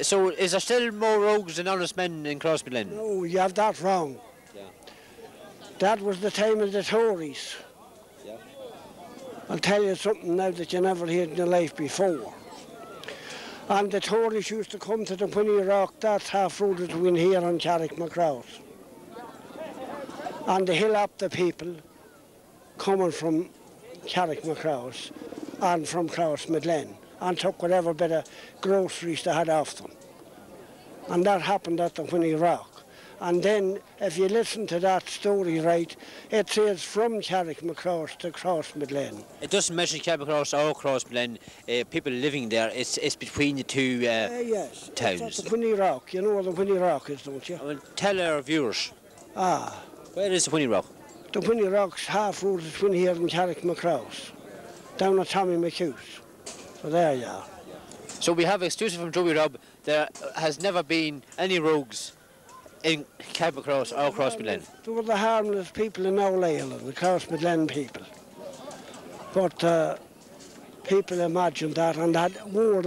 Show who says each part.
Speaker 1: So is there still more rogues than honest men in Crossmaglen?
Speaker 2: No, you have that wrong.
Speaker 1: Yeah.
Speaker 2: That was the time of the Tories.
Speaker 1: Yeah.
Speaker 2: I'll tell you something now that you never heard in your life before. And the Tories used to come to the Winnie Rock, that's half road between here and Carrickmacross. And they hill up the people coming from Carrickmacross and from Crossmaglen and took whatever bit of groceries they had off them. And that happened at the Winnie Rock. And then, if you listen to that story right, it says from Carrickmacross to Crossmaglen.
Speaker 1: It doesn't mention Carrickmacross or Crossmaglen, people living there, it's between the two
Speaker 2: yes,
Speaker 1: towns.
Speaker 2: It's at the Winnie Rock. You know where the Winnie Rock is, don't you?
Speaker 1: Well, tell our viewers.
Speaker 2: Ah.
Speaker 1: Where is the Winnie Rock?
Speaker 2: The Winnie Rock's half road between here and Carrickmacross, down at Tommy McHugh's. So there you are.
Speaker 1: So we have exclusive from Joey Robb, there has never been any rogues in Carrickmacross or Crossmaglen.
Speaker 2: There were the harmless people in Old Island, the Crossmaglen people. But people imagined that, and that word